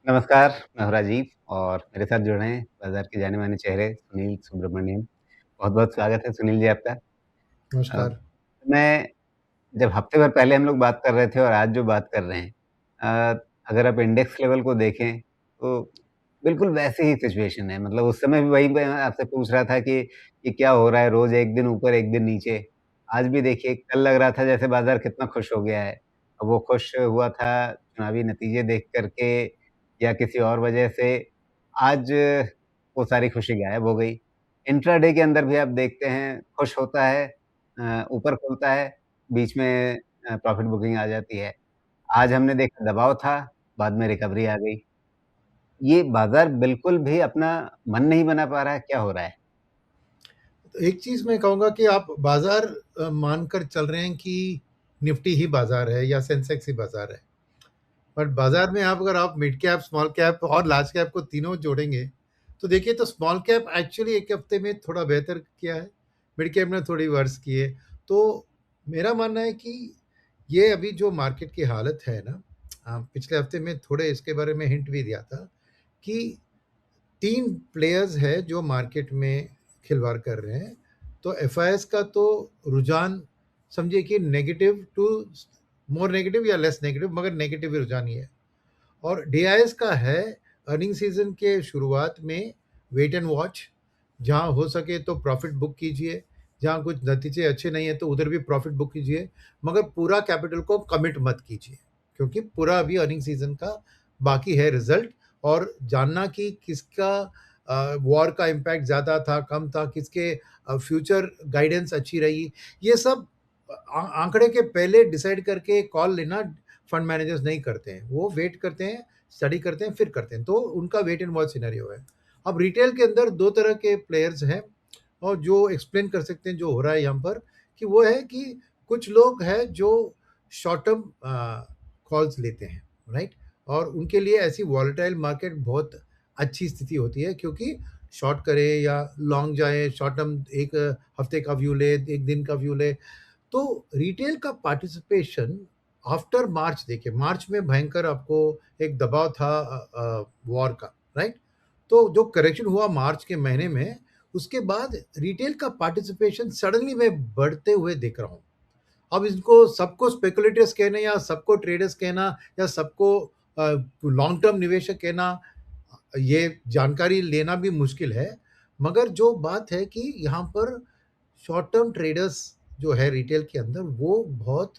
नमस्कार, मैं हूँ राजीव और मेरे साथ जुड़े हैं बाज़ार के जाने-माने चेहरे सुनील सुब्रमण्यम। बहुत-बहुत स्वागत है सुनील जी आपका। अ, नमस्कार। मैं जब हफ्ते भर पहले हम लोग बात कर रहे थे और आज जो बात कर रहे हैं अगर आप इंडेक्स लेवल को देखें तो बिल्कुल वैसी ही सिचुएशन है। मतलब उस समय भी वही मैं आपसे पूछ रहा था कि ये क्या हो रहा है रोज़ एक दिन ऊपर एक दिन नीचे। आज भी देखिए कल लग रहा था जैसे बाज़ार कितना खुश हो गया है। अब वो खुश हुआ था चुनावी नतीजे देख कर के या किसी और वजह से, आज वो सारी खुशी गायब हो गई। इंट्राडे के अंदर भी आप देखते हैं खुश होता है ऊपर खुलता है, बीच में प्रॉफ़िट बुकिंग आ जाती है। आज हमने देखा दबाव था, बाद में रिकवरी आ गई। ये बाज़ार बिल्कुल भी अपना मन नहीं बना पा रहा है, क्या हो रहा है? तो एक चीज़ मैं कहूँगा कि आप बाज़ार मानकर चल रहे हैं कि निफ्टी ही बाज़ार है या सेंसेक्स ही बाज़ार है। बट बाज़ार में आप अगर आप मिड कैप, स्मॉल कैप और लार्ज कैप को तीनों जोड़ेंगे, तो देखिए तो स्मॉल कैप एक्चुअली 1 हफ्ते में थोड़ा बेहतर किया है, मिड कैप ने थोड़ी वर्स की है। तो मेरा मानना है कि ये अभी जो मार्केट की हालत है ना, पिछले हफ्ते में थोड़े इसके बारे में हिंट भी दिया था कि 3 प्लेयर्स हैं जो मार्केट में खिलवाड़ कर रहे हैं। तो एफआईएस का तो रुझान समझिए कि नेगेटिव टू मोर नेगेटिव या लेस नेगेटिव, मगर नेगेटिव ही रुझान ही है। और डीआईएस का है अर्निंग सीजन के शुरुआत में वेट एंड वॉच, जहाँ हो सके तो प्रॉफिट बुक कीजिए, जहाँ कुछ नतीजे अच्छे नहीं है तो उधर भी प्रॉफिट बुक कीजिए, मगर पूरा कैपिटल को कमिट मत कीजिए, क्योंकि पूरा अभी अर्निंग सीजन का बाकी है रिजल्ट। और जानना कि किसका वॉर का इम्पैक्ट ज़्यादा था, कम था, किसके फ्यूचर गाइडेंस अच्छी रही, ये सब आंकड़े के पहले डिसाइड करके कॉल लेना फंड मैनेजर्स नहीं करते हैं। वो वेट करते हैं, स्टडी करते हैं, फिर करते हैं। तो उनका वेट एंड वॉच सिनेरियो है। अब रिटेल के अंदर 2 तरह के प्लेयर्स हैं और जो एक्सप्लेन कर सकते हैं जो हो रहा है यहाँ पर, कि वो है कि कुछ लोग हैं जो शॉर्ट टर्म कॉल्स लेते हैं, राइट? और उनके लिए ऐसी वॉलेटाइल मार्केट बहुत अच्छी स्थिति होती है, क्योंकि शॉर्ट करे या लॉन्ग जाए, शॉर्ट टर्म 1 हफ्ते का व्यू ले, 1 दिन का व्यू ले। तो रिटेल का पार्टिसिपेशन आफ्टर मार्च, देखिए मार्च में भयंकर आपको एक दबाव था वॉर का, राइट? तो जो करेक्शन हुआ मार्च के महीने में, उसके बाद रिटेल का पार्टिसिपेशन सडनली मैं बढ़ते हुए देख रहा हूँ। अब इसको सबको स्पेकुलेटर्स कहना या सबको ट्रेडर्स कहना या सबको लॉन्ग टर्म निवेशक कहना, ये जानकारी लेना भी मुश्किल है। मगर जो बात है कि यहाँ पर शॉर्ट टर्म ट्रेडर्स जो है रिटेल के अंदर, वो बहुत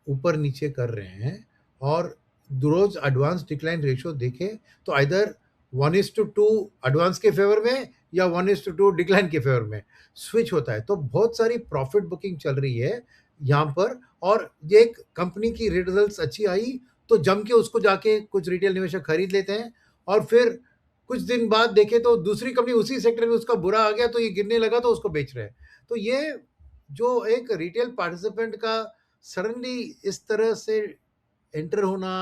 ऊपर-नीचे कर रहे हैं। और रोज़ एडवांस डिक्लाइन रेशियो देखें तो आइदर 1:2 एडवांस के फ़ेवर में या 1:2 डिक्लाइन के फ़ेवर में स्विच होता है। तो बहुत सारी प्रॉफ़िट बुकिंग चल रही है यहाँ पर। और ये एक कंपनी की रिज़ल्ट्स अच्छी आई, तो जम के उसको जाके कुछ रिटेल निवेशक खरीद लेते हैं, और फिर कुछ दिन बाद देखें तो दूसरी कंपनी उसी सेक्टर में उसका बुरा आ गया, तो ये गिरने लगा तो उसको बेच रहे हैं। तो ये जो एक रिटेल पार्टिसिपेंट का सडनली इस तरह से एंटर होना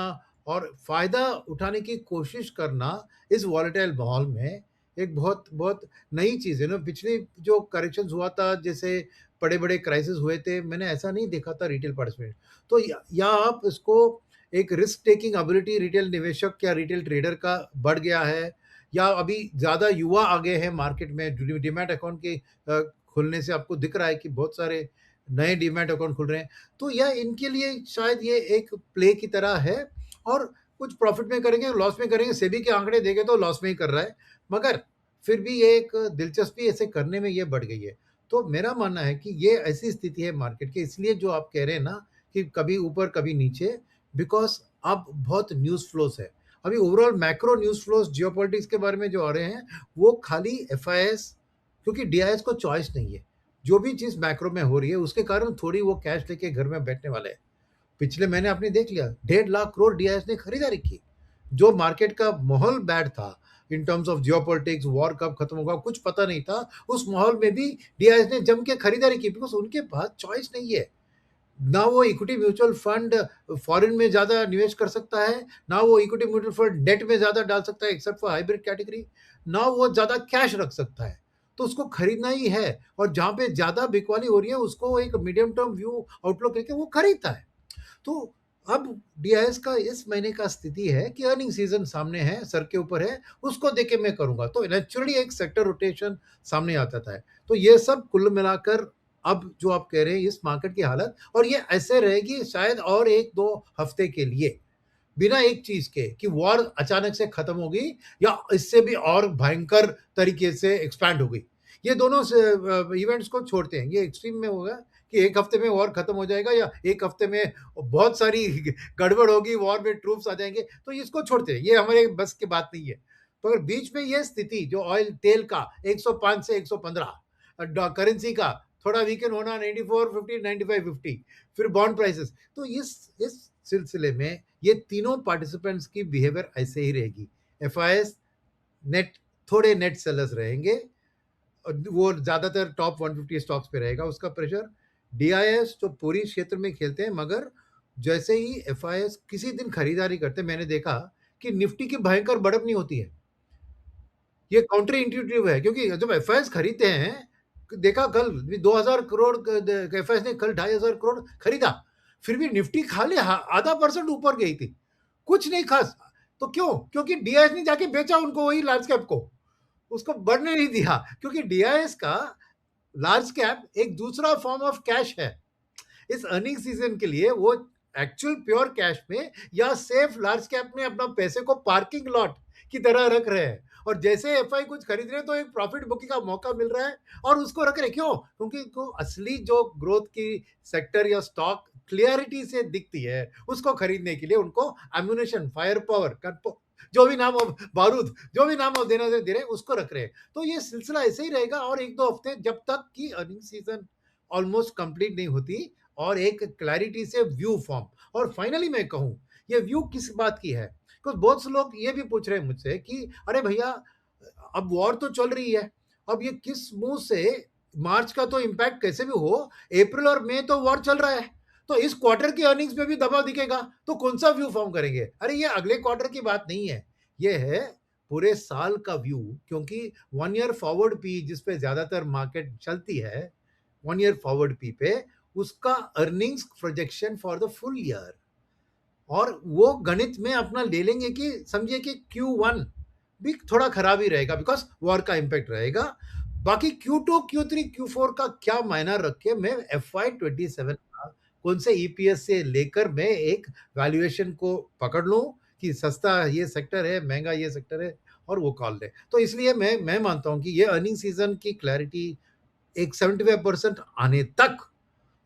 और फ़ायदा उठाने की कोशिश करना इस वॉलेटाइल माहौल में एक बहुत बहुत नई चीज़ है ना। पिछले जो करेक्शंस हुआ था, जैसे बड़े-बड़े क्राइसिस हुए थे, मैंने ऐसा नहीं देखा था रिटेल पार्टिसिपेंट। तो या आप इसको एक रिस्क टेकिंग एबिलिटी रिटेल निवेशक या रिटेल ट्रेडर का बढ़ गया है, या अभी ज़्यादा युवा आ गए हैं मार्केट में। डीमैट अकाउंट के खुलने से आपको दिख रहा है कि बहुत सारे नए डीमैट अकाउंट खुल रहे हैं। तो यह इनके लिए शायद ये एक प्ले की तरह है। और कुछ प्रॉफ़िट में करेंगे, लॉस में करेंगे। सेबी के आंकड़े देखें तो लॉस में ही कर रहा है, मगर फिर भी ये एक दिलचस्पी ऐसे करने में ये बढ़ गई है। तो मेरा मानना है कि ये ऐसी स्थिति है मार्केट की, इसलिए जो आप कह रहे हैं ना कि कभी ऊपर कभी नीचे, बिकॉज़ अब बहुत न्यूज़ फ्लोज़ है। अभी overall macro news flows geopolitics के बारे में जो आ रहे हैं, वो खाली एफआईएस, क्योंकि डीआईएस को चॉइस नहीं है। जो भी चीज़ मैक्रो में हो रही है, उसके कारण थोड़ी वो कैश लेके घर में बैठने वाले हैं। पिछले महीने आपने देख लिया, 1.5 लाख करोड़ डीआईएस ने खरीदारी की। जो मार्केट का माहौल बैड था इन टर्म्स ऑफ जियोपॉलिटिक्स, वॉर कब खत्म होगा कुछ पता नहीं था, उस माहौल में भी डीआईएस ने जम के खरीदारी की, बिकॉज़ उनके पास चॉइस नहीं है। ना वो इक्विटी म्यूचुअल फंड फॉरेन में ज़्यादा निवेश कर सकता है, ना वो इक्विटी म्यूचुअल फंड डेट में ज़्यादा डाल सकता है एक्सेप्ट फॉर हाइब्रिड कैटेगरी, ना वो ज़्यादा कैश रख सकता है। तो उसको खरीदना ही है, और जहाँ पे ज़्यादा बिकवाली हो रही है उसको एक मीडियम टर्म व्यू आउटलुक लेके वो खरीदता है। तो अब डीआईएस का इस महीने का स्थिति है कि अर्निंग सीजन सामने है, सर के ऊपर है, उसको देख के मैं करूंगा, तो नेचुरली एक सेक्टर रोटेशन सामने आ जाता है। तो ये सब कुल मिलाकर अब जो आप कह रहे हैं इस मार्केट की हालत, और ये ऐसे रहेगी शायद और 1-2 हफ्ते के लिए, बिना एक चीज के कि वॉर अचानक से खत्म होगी या इससे भी और भयंकर तरीके से एक्सपैंड हो गई। ये दोनों इवेंट्स को छोड़ते हैं, ये एक्सट्रीम में होगा कि एक हफ्ते में वॉर खत्म हो जाएगा या एक हफ्ते में बहुत सारी गड़बड़ होगी, वॉर में ट्रूप्स आ जाएंगे, तो इसको छोड़ते हैं, ये हमारे बस की बात नहीं है। तो अगर बीच में ये स्थिति जो ऑयल तेल का 105 से 115, करेंसी का थोड़ा वीकेंड होना 94.50 95.50, फिर बॉन्ड प्राइसेस, तो इस सिलसिले में ये तीनों पार्टिसिपेंट्स की बिहेवियर ऐसे ही रहेगी। एफआईएस नेट, थोड़े नेट सेलर्स रहेंगे, वो ज्यादातर टॉप 150 स्टॉक्स पे रहेगा उसका प्रेशर। डीआईएस जो पूरी क्षेत्र में खेलते हैं, मगर जैसे ही एफआईएस किसी दिन खरीदारी करते हैं, मैंने देखा कि निफ्टी की भयंकर बढ़त नहीं होती है। ये काउंटर इंट्यूटिव है, क्योंकि जब एफआईएस खरीदते हैं, देखा कल 2000 करोड़ एफआईएस ने कल 2500 करोड़ खरीदा, फिर भी निफ्टी खाली आधा परसेंट ऊपर गई थी, कुछ नहीं खास। तो क्यों? क्योंकि डीआईएस ने जाके बेचा उनको, वही लार्ज कैप को, उसको बढ़ने नहीं दिया, क्योंकि डीआईएस का लार्ज कैप एक दूसरा फॉर्म ऑफ कैश है। इस अर्निंग सीजन के लिए वो एक्चुअल प्योर कैश में या सेफ लार्ज कैप में अपना पैसे को पार्किंग लॉट की तरह रख रहे हैं, और जैसे एफआई कुछ खरीद रहे हैं तो एक प्रॉफिट बुकिंग का मौका मिल रहा है और उसको रख रहे। क्यों? क्योंकि को असली जो ग्रोथ की सेक्टर या स्टॉक क्लियरिटी से दिखती है, उसको खरीदने के लिए उनको एम्यूनेशन, फायर पावर, जो भी नाम अब बारूद, जो भी नाम अब देना दे रहे हैं, उसको रख रहे हैं। तो ये सिलसिला ऐसे ही रहेगा और 1-2 हफ्ते, जब तक कि अर्निंग सीजन ऑलमोस्ट कंप्लीट नहीं होती और एक क्लैरिटी से व्यू फॉर्म। और फाइनली मैं कहूं, ये व्यू किस बात की है? क्योंकि बहुत से लोग ये भी पूछ रहे हैं मुझसे कि अरे भैया, अब वॉर तो चल रही है, अब ये किस मुंह से मार्च का तो इंपैक्ट कैसे भी हो, अप्रैल और मई तो वॉर चल रहा है, तो इस क्वार्टर की अर्निंग्स में भी दबाव दिखेगा, तो कौन सा व्यू फॉर्म करेंगे? अरे ये अगले क्वार्टर की बात नहीं है, ये है पूरे साल का व्यू। क्योंकि 1 ईयर फॉरवर्ड पी जिस पे ज्यादातर मार्केट चलती है, 1 ईयर फॉरवर्ड पी पे उसका earnings projection for the full year, और वो गणित में अपना ले लेंगे कि समझिए कि Q1 भी थोड़ा खराब ही रहेगा, बिकॉज वॉर का इंपैक्ट रहेगा। बाकी Q2, Q3, Q4 का क्या मायना रख के मैं FY27 का कौन से ईपीएस से लेकर मैं एक वैल्यूएशन को पकड़ लूं कि सस्ता ये सेक्टर है, महंगा ये सेक्टर है, और वो कॉल ले। तो इसलिए मैं मानता हूं कि ये अर्निंग सीजन की क्लैरिटी एक 75% आने तक।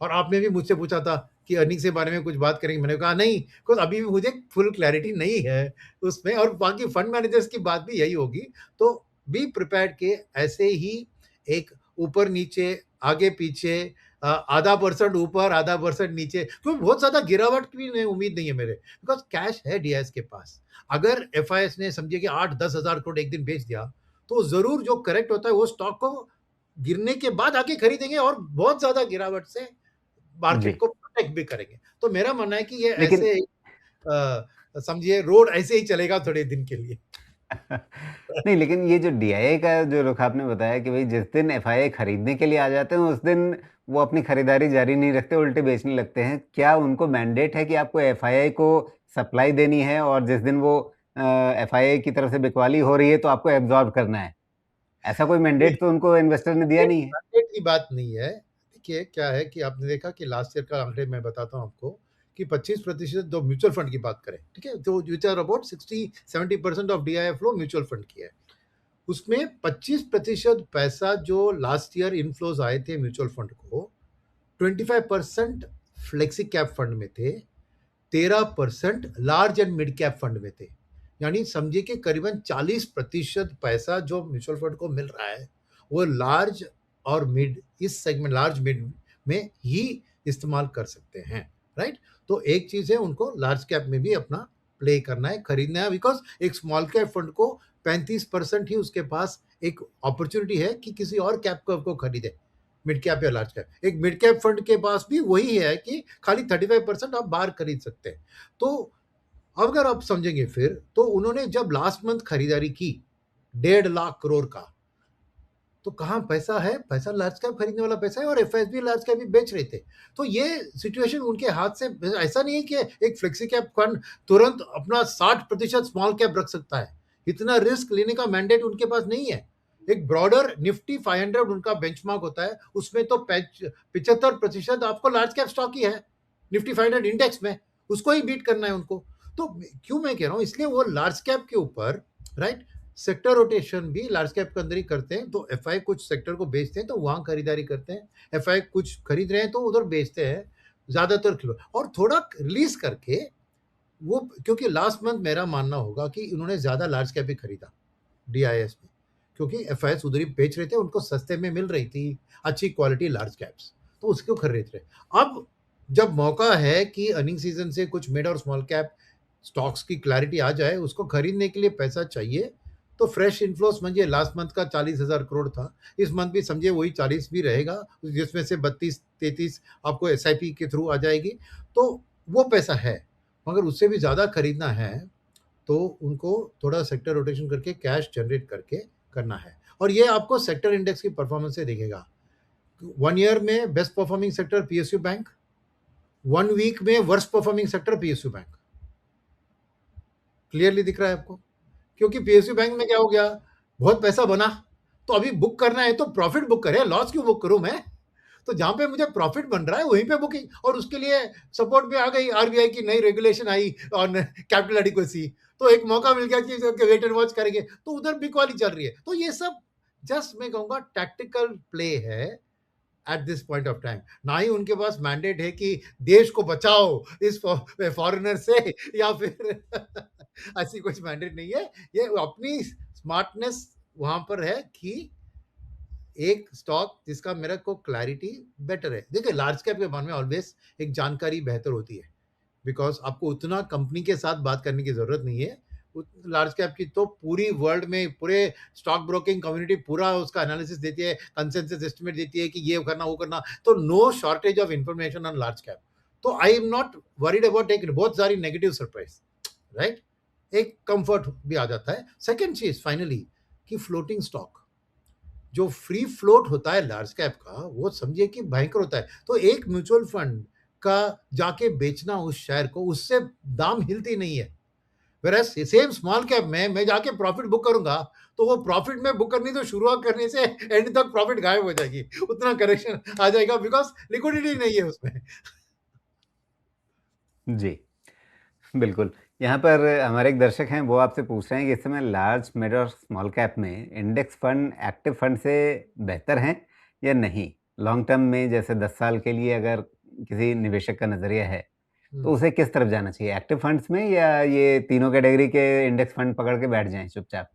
और आपने भी मुझसे पूछा था कि अर्निंग के बारे में कुछ बात करेंगे, मैंने कहा नहीं, बिकॉज अभी भी मुझे फुल क्लैरिटी नहीं है उसमें, और बाकी फंड मैनेजर्स की बात भी यही होगी। तो बी प्रिपेयर्ड के ऐसे ही एक ऊपर नीचे, आगे पीछे, आधा परसेंट ऊपर आधा परसेंट नीचे, क्योंकि बहुत ज्यादा गिरावट की भी नहीं, उम्मीद नहीं है मेरे, बिकॉज कैश है डीआईएस के पास। अगर एफआईएस ने समझिए कि 8-10 हजार करोड़ एक दिन बेच दिया, तो जरूर जो करेक्ट होता है वो स्टॉक को गिरने के बाद आके खरीदेंगे और बहुत ज्यादा गिरावट से जी। मार्केट को प्रोटेक्ट भी करेंगे। तो मेरा मानना है कि ये लेकिन ऐसे समझिए रोड ऐसे ही चलेगा थोड़े दिन के लिए। नहीं, लेकिन ये जो डीआईए का जो रुख आपने बताया कि भई जिस दिन एफआईआई खरीदने के लिए आ जाते हैं, उस दिन वो अपनी खरीदारी जारी नहीं रखते, उल्टे बेचने लगते हैं। क्या उनको मैंडेट है कि आपको एफआईआई को सप्लाई देनी है और जिस दिन वो एफआईआई की तरफ से बिकवाली हो रही है, तो आपको एब्ज़ॉर्ब करना है? ऐसा कोई नहीं, मैंडेट तो उनको इन्वेस्टर ने दिया नहीं है? मार्केट की बात नहीं है। देखिए क्या है कि आपने देखा कि लास्ट ईयर का आंकड़े मैं बताता हूँ आपको कि 25% जो म्यूचुअल फंड की बात करें, ठीक है, जो which are about 60-70% of DIF flow mutual fund की है, उसमें 25% पैसा जो लास्ट ईयर इनफ्लोज आए थे म्यूचुअल फंड को, 25% फ्लेक्सी कैप फंड में थे, 13% large and mid cap fund में थे। यानी समझिए कि करीबन 40% पैसा जो म्यूचुअल फंड को मिल रहा है, वो लार्ज और मिड, इस सेगमेंट लार्ज मिड में ही इस्तेमाल कर सकते हैं, राइट? तो एक चीज है, उनको लार्ज कैप में भी अपना प्ले करना है, खरीदना है, बिकॉज एक स्मॉल कैप फंड को 35% ही उसके पास एक अपॉर्चुनिटी है कि किसी और कैप को खरीदे, मिड कैप या लार्ज कैप। एक मिड कैप फंड के पास भी वही है कि खाली 35% आप बाहर खरीद सकते हैं। तो अगर आप समझेंगे फिर, तो उन्होंने जब लास्ट मंथ खरीदारी की 1.5 लाख करोड़ का, तो कहाँ पैसा है? पैसा लार्ज कैप खरीदने वाला पैसा है और एफआईएस भी लार्ज कैप भी बेच रहे थे। तो ये सिचुएशन उनके हाथ से, ऐसा नहीं है कि एक फ्लेक्सी कैप फंड तुरंत अपना 60% स्मॉल कैप रख सकता है। इतना रिस्क लेने का मैंडेट उनके पास नहीं है। एक ब्रॉडर निफ्टी 500 उनका बेंचमार्क होता है, उसमें तो 75% आपको लार्ज कैप स्टॉक ही है निफ्टी 500 इंडेक्स में, उसको ही बीट करना है उनको। तो क्यों मैं कह रहा हूं, इसलिए वो लार्ज कैप के ऊपर, राइट, सेक्टर रोटेशन भी लार्ज कैप के अंदर ही करते हैं। तो एफआई कुछ सेक्टर को बेचते हैं तो वहां खरीदारी करते हैं, एफआई कुछ खरीद रहे हैं तो उधर बेचते हैं ज्यादातर किलो, और थोड़ा रिलीज करके वो, क्योंकि लास्ट मंथ मेरा मानना होगा कि उन्होंने ज्यादा लार्ज कैप ही खरीदा डीआईएस में, क्योंकि एफआईएस उधर ही बेच रहे थे, उनको सस्ते में मिल रही थी अच्छी क्वालिटी लार्ज कैप्स, तो उसको खरीद रहे। अब जब मौका है कि अर्निंग सीजन से कुछ मिड और स्मॉल कैप स्टॉक्स की क्लैरिटी आ जाए, उसको खरीदने के लिए पैसा चाहिए, तो फ्रेश इन्फ्लो समझिए लास्ट मंथ का 40,000 करोड़ था, इस मंथ भी समझिए वही 40 भी रहेगा, जिसमें से 32-33 आपको एसआईपी के थ्रू आ जाएगी। तो वो पैसा है, मगर उससे भी ज़्यादा खरीदना है तो उनको थोड़ा सेक्टर रोटेशन करके कैश जनरेट करके करना है, और ये आपको सेक्टर इंडेक्स की परफॉर्मेंस से दिखेगा। 1 ईयर में best performing sector PSU bank, 1 week में worst performing sector PSU bank. Clearly दिख रहा है आपको? क्योंकि पीएसयू बैंक में क्या हो गया, बहुत पैसा बना, तो अभी बुक करना है तो प्रॉफिट बुक करे, लॉस क्यों बुक करूं मैं? तो जहां पे मुझे प्रॉफिट बन रहा है वहीं पे बुकिंग, और उसके लिए सपोर्ट भी आ गई, आरबीआई की नई regulation I on capital adequacy, तो एक मौका मिल गया कि वेट एंड वॉच करेंगे, तो उधर बिक वाली चल रही है। तो ये सब जस्ट मैं कहूंगा टैक्टिकल प्ले है at this point of time. ना ही उनके पास मैंडेट है कि देश को बचाओ इस फॉरेनर से, या फिर ऐसी कुछ मैंडेट नहीं है। ये अपनी स्मार्टनेस वहां पर है कि एक स्टॉक जिसका मेरे को क्लैरिटी बेटर है। देखिए लार्ज कैप के बारे में ऑलवेज एक जानकारी बेहतर होती है, बिकॉज आपको उतना कंपनी के साथ बात करने की जरूरत नहीं है। लार्ज कैप की तो पूरी वर्ल्ड में पूरे स्टॉक ब्रोकिंग कम्युनिटी पूरा उसका एनालिसिस देती है, कंसेंसस एस्टिमेट देती है कि ये करना वो करना, तो no shortage of information on large cap. तो I am not worried about एक बहुत सारी नेगेटिव सरप्राइज, राइट। एक कंफर्ट भी आ जाता है। सेकेंड चीज फाइनली कि फ्लोटिंग स्टॉक, जो फ्री फ्लोट होता है लार्ज कैप का, वो समझिए कि भयंकर होता है। तो एक म्यूचुअल फंड का जाके बेचना उस शेयर को, उससे दाम हिलती नहीं है। वेरएज सेम स्मॉल कैप में मैं जाके प्रॉफिट बुक करूंगा, तो वो प्रॉफिट में बुक करनी तो शुरुआत करने से एंड तक प्रॉफिट गायब हो जाएगी, उतना करेक्शन आ जाएगा, बिकॉज लिक्विडिटी नहीं है उसमें। जी, बिल्कुल। यहाँ पर हमारे एक दर्शक हैं, वो आपसे पूछ रहे हैं कि इस समय लार्ज, मिड और स्मॉल कैप में इंडेक्स फंड एक्टिव फंड से बेहतर हैं या नहीं? लॉन्ग टर्म में जैसे 10 साल के लिए अगर किसी निवेशक का नज़रिया है, तो उसे किस तरफ जाना चाहिए? एक्टिव फंड्स में या ये तीनों कैटेगरी के इंडेक्स फंड पकड़ के बैठ जाएँ चुपचाप?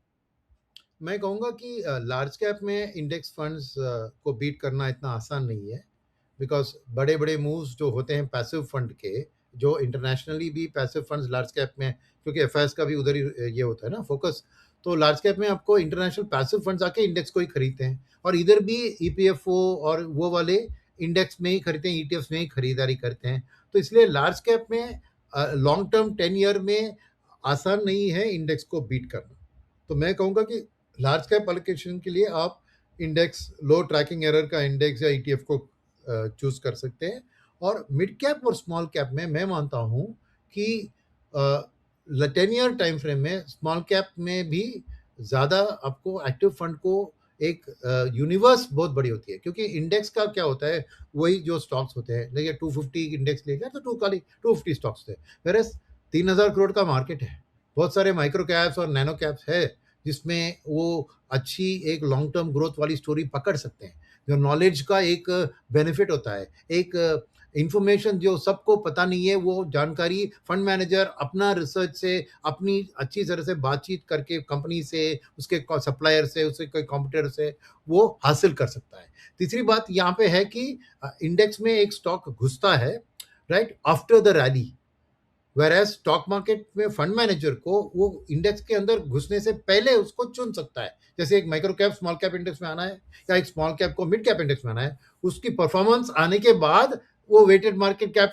मैं कहूंगा कि लार्ज कैप में इंडेक्स फंड्स को बीट करना इतना आसान नहीं है, बिकॉज बड़े बड़े मूव्स जो होते हैं पैसिव फंड के, जो इंटरनेशनली भी पैसिव फंड्स लार्ज कैप में, क्योंकि एफआईएस का भी उधर ही ये होता है ना फोकस, तो लार्ज कैप में आपको इंटरनेशनल पैसिव फंड्स आके इंडेक्स को ही खरीदते हैं, और इधर भी ईपीएफओ और वो वाले इंडेक्स में ही खरीदते हैं, ईटीएफ्स में ही खरीदारी करते हैं। तो इसलिए लार्ज कैप में लॉन्ग टर्म 10 ईयर में आसान नहीं है इंडेक्स को बीट करना। तो मैं कहूँगा कि लार्ज कैप एलोकेशन के लिए आप इंडेक्स, लो ट्रैकिंग एरर का इंडेक्स या ईटीएफ को चूज कर सकते हैं। और मिड कैप और स्मॉल कैप में मैं मानता हूं कि 10 ईयर टाइम फ्रेम में स्मॉल कैप में भी ज़्यादा आपको एक्टिव फंड को एक यूनिवर्स बहुत बड़ी होती है, क्योंकि इंडेक्स का क्या होता है, वही जो स्टॉक्स होते हैं, देखिए 250 इंडेक्स लेगा तो 250 स्टॉक्स थे, वेर 3,000 करोड़ का मार्केट है, बहुत सारे माइक्रो कैप्स और नैनो कैप्स है, जिसमें वो अच्छी एक लॉन्ग टर्म ग्रोथ वाली स्टोरी पकड़ सकते हैं। जो नॉलेज का एक बेनिफिट होता है, एक इंफॉर्मेशन जो सबको पता नहीं है, वो जानकारी फंड मैनेजर अपना रिसर्च से, अपनी अच्छी तरह से बातचीत करके कंपनी से, उसके सप्लायर से, उसके कॉम्पिटिटर से वो हासिल कर सकता है। तीसरी बात यहाँ पे है कि इंडेक्स में एक स्टॉक घुसता है, right, after the rally, whereas stock market में फंड मैनेजर को वो इंडेक्स के अंदर घुसने से पहले उसको चुन सकता है। जैसे एक micro cap small cap index में आना है, या एक स्मॉल कैप को मिड कैप इंडेक्स में आना है, उसकी परफॉर्मेंस आने के बाद वो वेटेड मार्केट कैप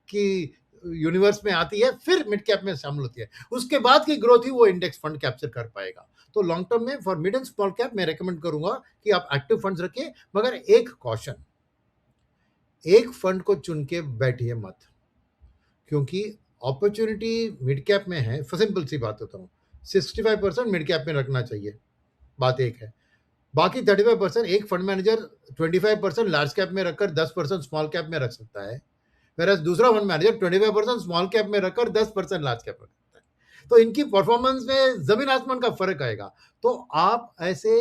की यूनिवर्स में आती है, फिर मिड कैप में शामिल होती है। उसके बाद की ग्रोथ ही वो इंडेक्स फंड कैप्चर कर पाएगा। तो लॉन्ग टर्म में for mid and small cap मैं रेकमेंड करूंगा कि आप एक्टिव फंड्स रखें, मगर एक कॉशन, एक फंड को चुन के बैठिए मत, क्योंकि अपॉर्चुनिटी मिड कैप में है। सिंपल सी बात होता हूँ, 65% मिड कैप में रखना चाहिए, बात एक है। बाकी 35% एक फंड मैनेजर 25% लार्ज कैप में रखकर 10% स्मॉल कैप में रख सकता है, वेरएज़ दूसरा फंड मैनेजर 25% स्मॉल कैप में रखकर 10% लार्ज कैप में रखता है। तो इनकी परफॉर्मेंस में जमीन आसमान का फर्क आएगा। तो आप ऐसे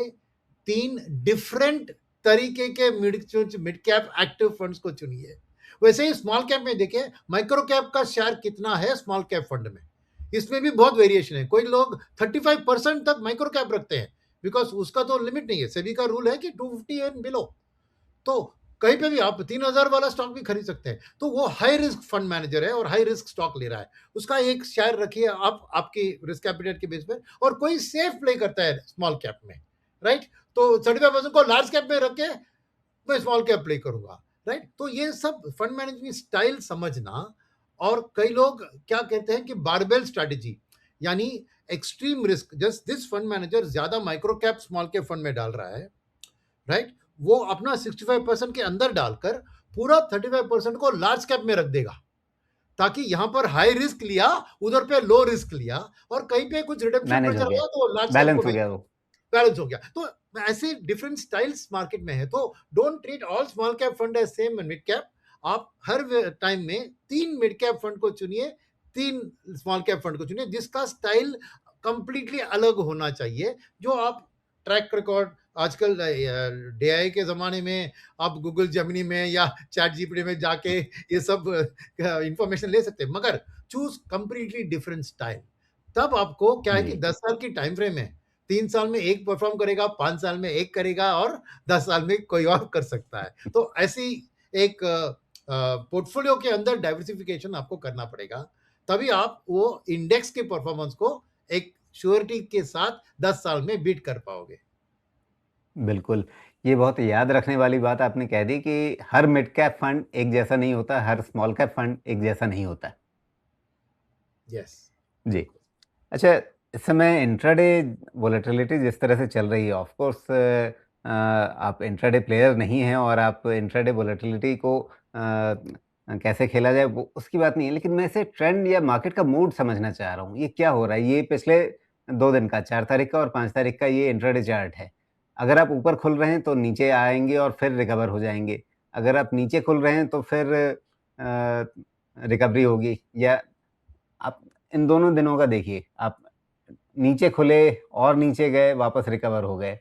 3 डिफरेंट तरीके के मिड कैप एक्टिव फंड्स को चुनिए। वैसे ही स्मॉल कैप में देखिए माइक्रो कैप का शेयर कितना है स्मॉल कैप फंड में, इसमें भी बहुत वेरिएशन है। कोई लोग 35% तक माइक्रो कैप रखते हैं, बिकॉज उसका तो लिमिट नहीं है, सेबी का रूल है कि 250 एंड बिलो। तो कहीं पे भी आप 3000 वाला स्टॉक भी खरीद सकते हैं। तो वो हाई रिस्क फंड मैनेजर है और हाई रिस्क स्टॉक ले रहा है, उसका एक शेयर रखिए आप आपकी रिस्क कैपिटल के बेस पर, और कोई सेफ प्ले करता है स्मॉल कैप में, राइट? तो 35% को लार्ज कैप में रख के मैं स्मॉल कैप प्ले करूंगा, राइट? तो ये सब फंड मैनेजमेंट स्टाइल समझना। और कई लोग क्या कहते हैं कि बारबेल स्ट्रैटेजी, यानी extreme risk, just this fund manager ज्यादा micro cap small cap fund में डाल रहा है, राइट? वो अपना 65% के अंदर डालकर पूरा 35% को लार्ज कैप में रख देगा, ताकि यहां पर हाई रिस्क लिया, उधर पे लो रिस्क लिया, और कहीं पे कुछ रिडम्पशन मैनेज हो प्रेशर गया, आया तो लार्ज कैप को बैलेंस हो बेच गया दिया, वो। बैलेंस हो गया। तो ऐसे डिफरेंट स्टाइल्स मार्केट में है। तो don't treat all small cap fund as same mid cap. आप हर टाइम में 3 मिड कैप फंड को चुनिए, 3 स्मॉल कैप फंड को चुनिए, जिसका स्टाइल कंप्लीटली अलग होना चाहिए। जो आप ट्रैक रिकॉर्ड आजकल डीआई के ज़माने में आप गूगल जेमिनी में या चैट जीपीटी में जाके ये सब इंफॉर्मेशन ले सकते हैं, मगर चूज कंप्लीटली डिफरेंट स्टाइल। तब आपको क्या है कि जी, 10 साल की टाइम फ्रेम है, 3 साल में एक परफॉर्म करेगा, 5 साल में एक करेगा, और 10 साल में कोई और कर सकता है। तो ऐसी एक पोर्टफोलियो के अंदर डाइवर्सिफिकेशन आपको करना पड़ेगा, तभी आप वो इंडेक्स के परफॉर्मेंस को एक श्योरिटी के साथ 10 साल में बीट कर पाओगे। बिल्कुल। ये बहुत याद रखने वाली बात आपने कह दी कि हर मिड कैप फंड एक जैसा नहीं होता, हर स्मॉल कैप फंड एक जैसा नहीं होता। यस, जी। बिल्कुल। अच्छा, इस समय इंट्राडे वोलेटिलिटी जिस तरह से चल रही है, ऑफ कोर्स आप इंट्राडे प्लेयर नहीं हैं और आप इंट्राडे वोलेटिलिटी को कैसे खेला जाए वो उसकी बात नहीं है, लेकिन मैं इसे ट्रेंड या मार्केट का मूड समझना चाह रहा हूँ। ये क्या हो रहा है? ये पिछले 2 दिन का 4 तारीख का और 5 तारीख का ये इंट्राडे चार्ट है। अगर आप ऊपर खुल रहे हैं तो नीचे आएँगे और फिर रिकवर हो जाएँगे। अगर आप नीचे खुल रहे हैं तो फिर रिकवरी होगी, या आप इन दोनों दिनों का देखिए, आप नीचे खुले और नीचे गए, वापस रिकवर हो गए।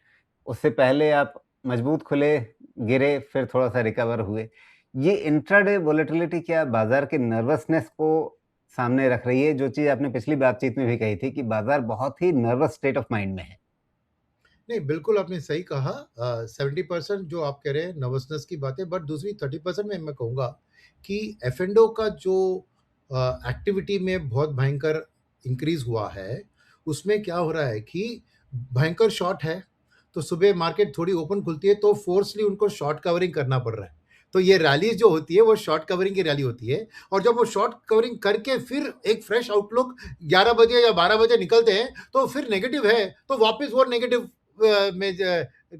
उससे पहले आप मजबूत खुले, गिरे, फिर थोड़ा-सा रिकवर हुए। ये इंट्राडे वोलेटिलिटी क्या बाज़ार के नर्वसनेस को सामने रख रही है? जो चीज़ आपने पिछली बातचीत में भी कही थी कि बाज़ार बहुत ही नर्वस स्टेट ऑफ माइंड में है। नहीं, बिल्कुल आपने सही कहा। 70% जो आप कह रहे हैं नर्वसनेस की बात है, बट दूसरी 30% में मैं कहूँगा कि एफ&ओ का जो एक्टिविटी में बहुत भयंकर इंक्रीज़ हुआ है, उसमें क्या हो रहा है कि भयंकर शॉर्ट है, तो सुबह मार्केट थोड़ी ओपन खुलती है, तो फ़ोर्सली उनको शॉर्ट कवरिंग करना पड़ रहा है। तो ये रैलीज़ जो होती है, वो शॉर्ट कवरिंग की रैली होती है, और जब वो शॉर्ट कवरिंग करके फिर एक फ्रेश आउटलुक 11 बजे या 12 बजे निकलते हैं, तो फिर नेगेटिव है, तो वापस वो नेगेटिव में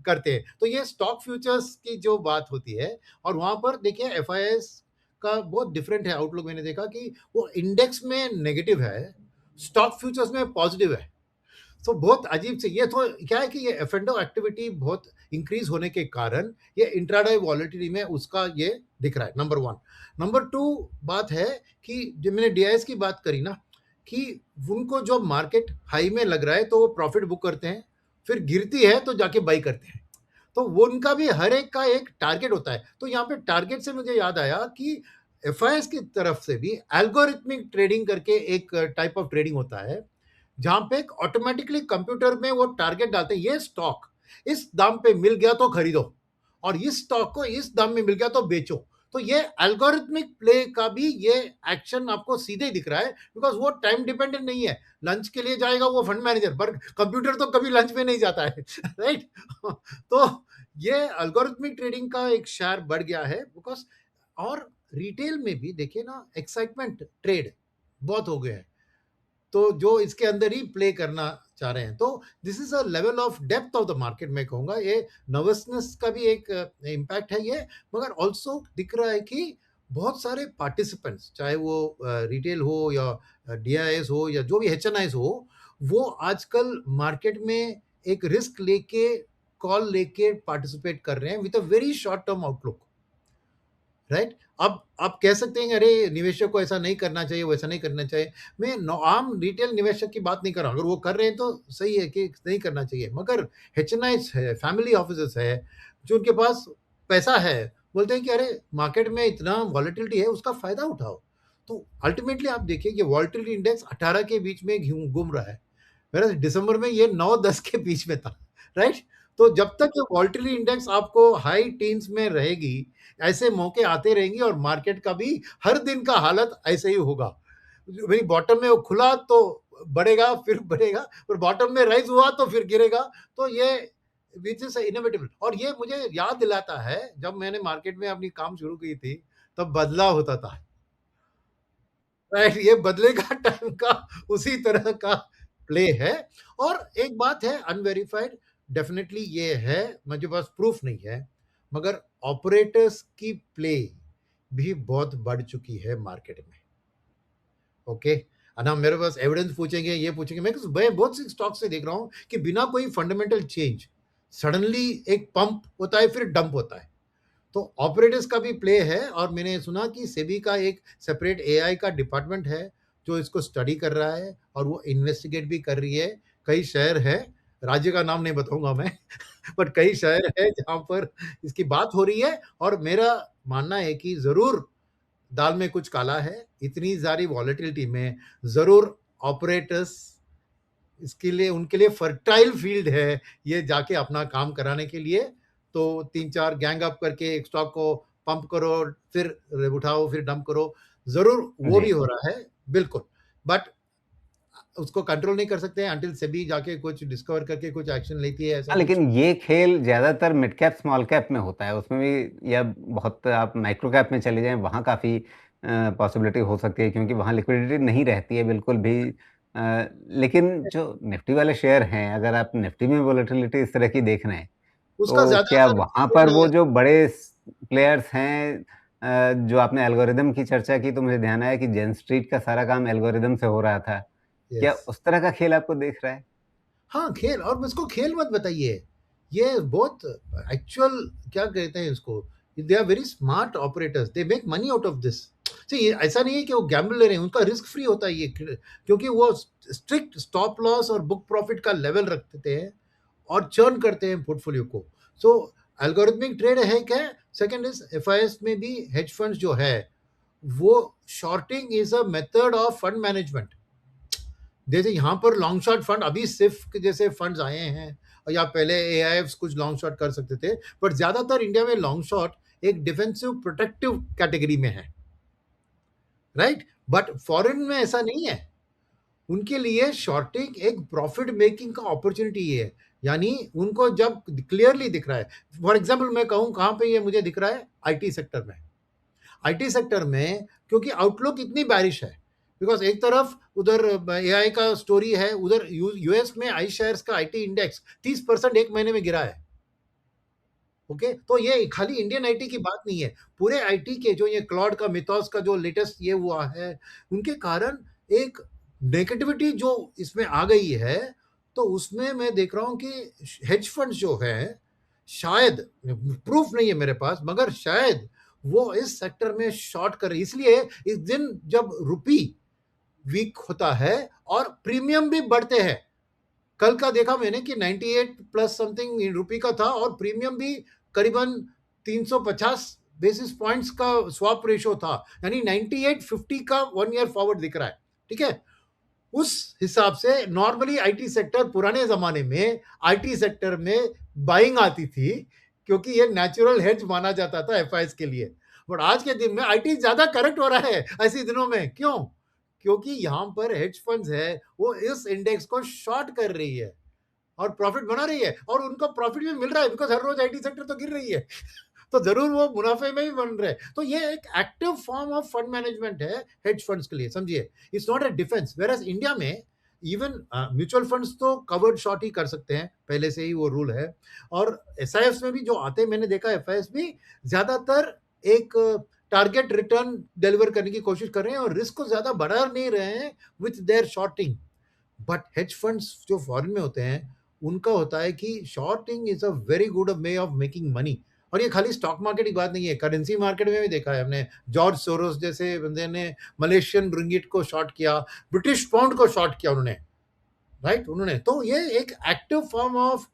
करते हैं। तो ये स्टॉक फ्यूचर्स की जो बात होती है, और वहां पर देखिए एफआईएस का बहुत डिफरेंट है आउटलुक। मैंने देखा कि वो इंडेक्स में नेगेटिव है, स्टॉक फ्यूचर्स में पॉजिटिव है। तो बहुत अजीब से ये तो क्या है कि ये एफ&ओ एक्टिविटी बहुत इंक्रीज होने के कारण ये इंट्राडे वॉलेटिलिटी में उसका ये दिख रहा है, नंबर वन। नंबर टू बात है कि जो मैंने डीआईएस की बात करी ना, कि उनको जो मार्केट हाई में लग रहा है तो वो प्रॉफिट बुक करते हैं, फिर गिरती है तो जाके बाई करते हैं। तो वो उनका भी हर एक का एक टारगेट होता है। तो यहाँ पे टारगेट से मुझे याद आया कि एफआईएस की तरफ से भी एल्गोरिथमिक ट्रेडिंग करके एक टाइप ऑफ ट्रेडिंग होता है, जहां पे ऑटोमेटिकली कंप्यूटर में वो टारगेट डालते हैं, ये स्टॉक इस दाम पे मिल गया तो खरीदो, और इस स्टॉक को इस दाम में मिल गया तो बेचो। तो ये एल्गोरिथमिक प्ले का भी ये एक्शन आपको सीधे ही दिख रहा है, बिकॉज वो टाइम डिपेंडेंट नहीं है। लंच के लिए जाएगा वो फंड मैनेजर, पर कंप्यूटर तो कभी लंच में नहीं जाता है राइट। तो ये एल्गोरिथमिक ट्रेडिंग का एक शेयर बढ़ गया है, बिकॉज और रिटेल में भी देखिए ना, एक्साइटमेंट ट्रेड बहुत हो गए हैं, तो जो इसके अंदर ही प्ले करना चाह रहे हैं, तो this is a level of depth of the market. मैं कहूंगा ये नर्वसनेस का भी एक इम्पैक्ट है ये, मगर ऑल्सो दिख रहा है कि बहुत सारे पार्टिसिपेंट्स, चाहे वो रिटेल हो या डीआईएस हो या जो भी एचएनआईस हो, वो आजकल मार्केट में एक रिस्क लेके, कॉल लेके पार्टिसिपेट कर रहे हैं with a very short term outlook, right? अब आप कह सकते हैं कि अरे निवेशक को ऐसा नहीं करना चाहिए, वैसा नहीं करना चाहिए। मैं आम रिटेल निवेशक की बात नहीं कर रहा हूँ, अगर वो कर रहे हैं तो सही है कि नहीं करना चाहिए, मगर एचएनआईस है, फैमिली ऑफिसेस है, जो उनके पास पैसा है, बोलते हैं कि अरे मार्केट में इतना वॉलेटिलिटी है, उसका फायदा उठाओ। तो अल्टीमेटली आप देखिए कि वॉलेटिलिटी इंडेक्स 18 के बीच में घूम रहा है, मेरा दिसंबर में ये 9-10 के बीच में था, राइट? तो जब तक ये वॉलेटिलिटी इंडेक्स आपको हाई टीन्स में रहेगी, ऐसे मौके आते रहेंगे और मार्केट का भी हर दिन का हालत ऐसे ही होगा। वही बॉटम में वो खुला तो बढ़ेगा, फिर बढ़ेगा, और बॉटम में राइज हुआ तो फिर गिरेगा। तो ये विच इज इनोवेटिबल, और ये मुझे याद दिलाता है जब मैंने मार्केट में अपनी काम शुरू की थी, तब बदलाव होता था, राइट? ये बदले का टाइम का उसी तरह का प्ले है। और एक बात है अनवेरिफाइड, डेफिनेटली ये है, मुझे पास प्रूफ नहीं है, मगर ऑपरेटर्स की प्ले भी बहुत बढ़ चुकी है मार्केट में। ओके, ना मेरे पास एविडेंस पूछेंगे, ये पूछेंगे, मैं बहुत सी स्टॉक से देख रहा हूं कि बिना कोई फंडामेंटल चेंज सडनली एक पंप होता है, फिर डंप होता है। तो ऑपरेटर्स का भी प्ले है, और मैंने सुना कि सेबी का एक सेपरेट एआई का डिपार्टमेंट है जो इसको स्टडी कर रहा है, और वो इन्वेस्टिगेट भी कर रही है। कई शहर है, राज्य का नाम नहीं बताऊंगा मैं बट कई शहर है जहां पर इसकी बात हो रही है, और मेरा मानना है कि जरूर दाल में कुछ काला है। इतनी सारी वॉलेटिलिटी में जरूर ऑपरेटर्स, इसके लिए उनके लिए फर्टाइल फील्ड है ये जाके अपना काम कराने के लिए। तो 3-4 गैंग अप करके एक स्टॉक को पंप करो, फिर उठाओ, फिर डंप करो, ज़रूर वो जी। भी हो रहा है, बिल्कुल। बट उसको कंट्रोल नहीं कर सकते हैं अंटिल सेबी जाके कुछ डिस्कवर करके कुछ एक्शन लेती है, ऐसा हाँ, कुछ। लेकिन ये खेल ज़्यादातर मिड कैप, स्मॉल कैप में होता है, उसमें भी, या बहुत आप माइक्रो कैप में चले जाएँ, वहाँ काफ़ी पॉसिबिलिटी हो सकती है क्योंकि वहाँ लिक्विडिटी नहीं रहती है बिल्कुल भी। लेकिन जो निफ्टी वाले शेयर हैं, अगर आप निफ्टी में वोलेटिलिटी इस तरह की देख रहे हैं, उसका तो क्या ज़्यादातर वहाँ पर ट्रेंड वो जो बड़े प्लेयर्स हैं, जो आपने एल्गोरिदम की चर्चा की, तो मुझे ध्यान आया कि जेन स्ट्रीट का सारा काम एल्गोरिदम से हो रहा था। क्या यस। उस तरह का खेल आपको दिख रहा है? हाँ, खेल, और मुझको खेल मत बताइए। ये बहुत एक्चुअल, क्या कहते हैं इसको, they are very smart operators, they make money out of this. ये ऐसा नहीं है कि वो गैम्बल ले रहे हैं, उनका रिस्क फ्री होता है ये, क्योंकि वो स्ट्रिक्ट स्टॉप लॉस और बुक प्रॉफिट का लेवल रखते हैं और चर्न करते हैं पोर्टफोलियो को। सो एल्गोरिथमिक ट्रेड है क्या? सेकंड इज एफआईएस में भी हेज फंड्स जो है, वो shorting is a method of fund management. जैसे यहाँ पर लॉन्ग शॉट फंड अभी सिर्फ जैसे फंड्स आए हैं, या पहले एआईएफ्स कुछ लॉन्ग शॉट कर सकते थे, बट ज्यादातर इंडिया में लॉन्ग शॉट एक डिफेंसिव प्रोटेक्टिव कैटेगरी में है, राइट? बट फॉरेन में ऐसा नहीं है, उनके लिए शॉर्टिंग एक प्रॉफिट मेकिंग का अपॉर्चुनिटी है। यानी उनको जब क्लियरली दिख रहा है, फॉर एग्जाम्पल मैं कहूँ कहाँ पे ये मुझे दिख रहा है, आईटी सेक्टर में। आईटी सेक्टर में क्योंकि आउटलुक इतनी बैरिश है, बिकॉज एक तरफ उधर एआई का स्टोरी है, उधर यूएस में आई शेयर्स का आईटी इंडेक्स 30% एक महीने में गिरा है। ओके, तो ये खाली इंडियन आईटी की बात नहीं है, पूरे आईटी के जो ये क्लाउड का मिथोस का जो लेटेस्ट ये हुआ है, उनके कारण एक नेगेटिविटी जो इसमें आ गई है। तो उसमें मैं देख रहा हूं कि हेज फंड्स जो है, शायद, प्रूफ नहीं है मेरे पास, मगर शायद वो इस सेक्टर में शॉर्ट कर रही, इसलिए इस दिन जब रुपी वीक होता है और प्रीमियम भी बढ़ते हैं। कल का देखा मैंने कि 98 प्लस समथिंग रुपी का था, और प्रीमियम भी करीबन 350 बेसिस पॉइंट्स का स्वैप रेशो था, यानी 98-50 का 1 ईयर फॉरवर्ड दिख रहा है। ठीक है, उस हिसाब से नॉर्मली आईटी सेक्टर, पुराने जमाने में आईटी सेक्टर में बाइंग आती थी, क्योंकि ये नेचुरल हेज माना जाता था एफआईएस के लिए। बट आज के दिन में आईटी ज्यादा करेक्ट हो रहा है ऐसे दिनों में, क्यों? क्योंकि यहां पर हेज फंड्स है, वो इस इंडेक्स को शॉर्ट कर रही है और प्रॉफिट बना रही है, और उनको प्रॉफिट भी मिल रहा है, बिकॉज हर रोज आईटी सेक्टर तो गिर रही है तो ज़रूर वो मुनाफ़े में ही बन रहे हैं। तो ये एक active form of fund management है हेज फंड्स के लिए, समझिए। It's not a defence, whereas India में इवन म्यूचुअल फंड्स तो कवर्ड शॉर्ट ही कर सकते हैं, पहले से ही वो रूल है। और एसआईएफ्स में भी जो आते हैं, मैंने देखा एफआईएस भी ज़्यादातर एक टारगेट रिटर्न डिलीवर करने की कोशिश कर रहे हैं और रिस्क को ज़्यादा बढ़ा नहीं रहे हैं with their shorting. But hedge funds जो फॉरेन में होते हैं, उनका होता है कि shorting is a very good way of making money. और ये खाली स्टॉक मार्केट की बात नहीं है, करेंसी मार्केट में भी देखा है हमने। जॉर्ज सोरोस जैसे बंदे ने मलेशियन रिंगिट को शॉर्ट किया, ब्रिटिश पाउंड को शॉर्ट किया उन्होंने, राइट। उन्होंने तो ये एक एक्टिव फॉर्म ऑफ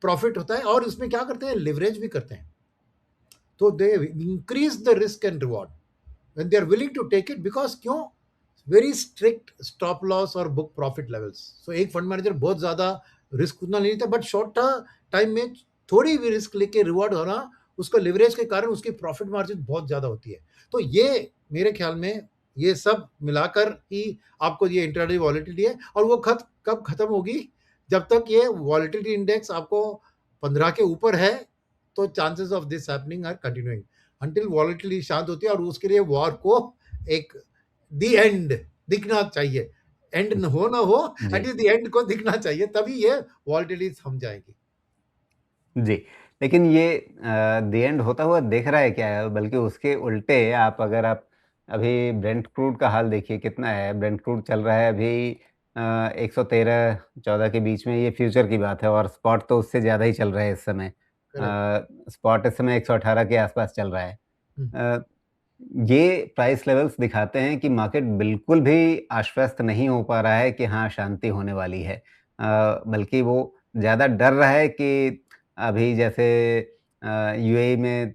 प्रॉफिट होता है। और इसमें क्या करते हैं, लिवरेज भी करते हैं। तो they increase the risk and reward when they are willing to take it, because क्यों, वेरी स्ट्रिक्ट स्टॉप लॉस और बुक प्रॉफिट लेवल्स। सो एक फंड मैनेजर बहुत ज्यादा रिस्क उतना नहीं लेता, बट शॉर्ट टाइम में थोड़ी भी रिस्क लेके रिवॉर्ड होना, उसका लिवरेज के कारण उसकी प्रॉफिट मार्जिन बहुत ज्यादा होती है। तो ये मेरे ख्याल में ये सब मिलाकर ही आपको ये इंट्राडे वॉलेटिलिटी है। और वो कब खत्म होगी, जब तक ये वॉलेटिलिटी इंडेक्स आपको 15 के ऊपर है, तो chances of this happening are continuing until volatility शांत होती है। और उसके लिए वॉर को एक दी एंड दिखना चाहिए, एंड हो ना हो, जी। एटलीस्ट दी एंड को दिखना चाहिए, तभी ये वॉलेटिलिटी थम जाएगी। जी, लेकिन ये द एंड होता हुआ दिख रहा है क्या? बल्कि उसके उल्टे आप अभी ब्रेंट क्रूड का हाल देखिए कितना है, ब्रेंट क्रूड चल रहा है अभी 113-14 के बीच में, ये फ्यूचर की बात है और स्पॉट तो उससे ज़्यादा ही चल रहा है इस समय। करेक्ट। स्पॉट इस समय 118 के आस-पास चल रहा है। हम्म, अ, ये प्राइस लेवल्स दिखाते हैं कि मार्केट बिल्कुल भी आश्वस्त नहीं हो पा रहा है कि हाँ, शांति होने वाली है। बल्कि वो ज़्यादा डर रहा है कि अभी जैसे यूएई में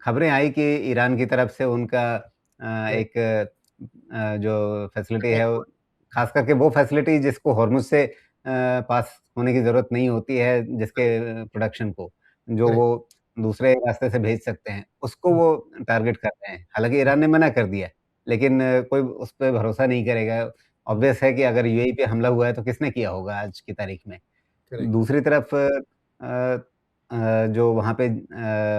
खबरें आई कि ईरान की तरफ से उनका करेक्ट। एक जो फैसिलिटी है, वो एक्सपोर्ट। ख़ास करके वो फैसिलिटी जिसको हॉर्मुज़ से पास होने की ज़रूरत नहीं होती है, जिसके प्रोडक्शन को, जो करेक्ट। वो दूसरे रास्ते से भेज सकते हैं, उसको वो टारगेट कर रहे हैं। हालाँकि ईरान ने मना कर दिया, लेकिन कोई उस पे भरोसा नहीं करेगा। ऑब्वियस है कि अगर यूएई पे हमला हुआ है, तो किसने किया होगा आज की तारीख में? करेक्ट। दूसरी तरफ जो वहाँ पे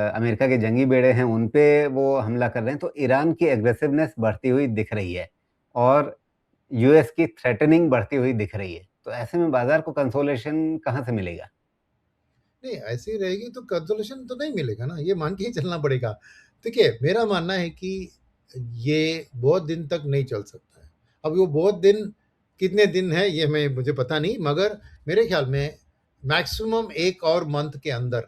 अमेरिका के जंगी बेड़े हैं, उन पे वो हमला कर रहे हैं, तो ईरान की एग्रेसिवनेस बढ़ती हुई दिख रही है और यूएस की थ्रेटनिंग बढ़ती हुई दिख रही है। तो ऐसे में बाज़ार को कंसोलेशन कहाँ से मिलेगा? नहीं, ऐसी रहेगी तो कंसोलेशन तो नहीं मिलेगा ना, ये मान के ही चलना पड़ेगा। देखिए, मेरा मानना है कि ये बहुत दिन तक नहीं चल सकता है। अब वो बहुत दिन कितने दिन है, ये मुझे पता नहीं, मगर मेरे ख्याल में मैक्सिमम एक और मंथ के अंदर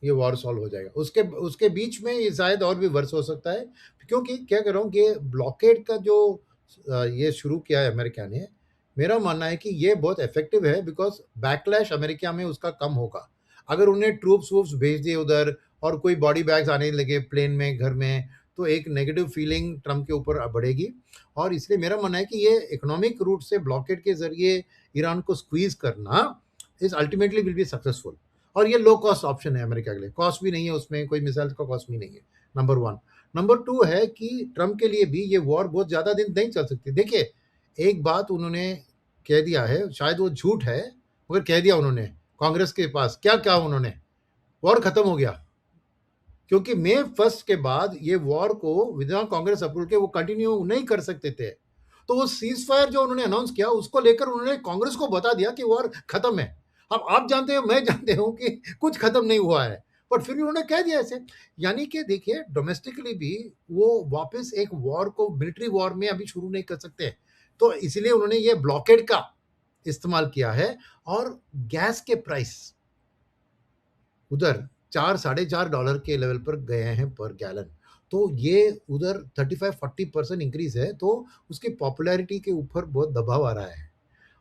ये वॉर सॉल्व हो जाएगा। उसके उसके बीच में ये शायद और भी वर्ष हो सकता है, क्योंकि क्या कह रहा हूँ कि ब्लॉकेड का जो ये शुरू किया है अमेरिका ने, मेरा मानना है कि ये बहुत इफेक्टिव है, बिकॉज बैकलैश अमेरिका में उसका कम होगा। अगर उन्हें ट्रूप्स वूप्स भेज दिए उधर और कोई बॉडी बैग्स आने लगे प्लेन में, घर में, तो एक नेगेटिव फीलिंग ट्रम्प के ऊपर बढ़ेगी। और इसलिए मेरा मानना है कि ये इकोनॉमिक रूट से ब्लॉकेड के जरिए ईरान को स्क्वीज करना is ultimately will be successful. और ये लो कॉस्ट ऑप्शन है अमेरिका के लिए, कॉस्ट भी नहीं है उसमें, कोई मिसाइल का कॉस्ट भी नहीं है, नंबर वन। नंबर टू है कि ट्रम्प के लिए भी ये वॉर बहुत ज़्यादा दिन नहीं चल सकती। देखिए, एक बात उन्होंने कह दिया है, शायद वो झूठ है, मगर कह दिया उन्होंने कांग्रेस के पास, क्या क्या उन्होंने, वॉर खत्म हो गया। क्योंकि मई 1 के बाद ये वॉर को विदाउट कांग्रेस अप्रूवल के वो कंटिन्यू नहीं कर सकते थे। तो वो सीज फायर जो उन्होंने अनाउंस किया, उसको लेकर उन्होंने कांग्रेस को बता दिया कि वॉर खत्म है। अब आप जानते हो, मैं जानते हूं कि कुछ खत्म नहीं हुआ है, बट फिर भी उन्होंने कह दिया ऐसे। यानी कि देखिए, डोमेस्टिकली भी वो वापस एक वॉर को मिलिट्री वॉर में अभी शुरू नहीं कर सकते। तो इसलिए उन्होंने ये ब्लॉकेड का इस्तेमाल किया है। और गैस के प्राइस उधर 4 साढ़े 4 डॉलर के लेवल पर गए हैं पर गैलन। तो ये उधर 35-40% इंक्रीज है, तो उसकी पॉपुलैरिटी के ऊपर बहुत दबाव आ रहा है।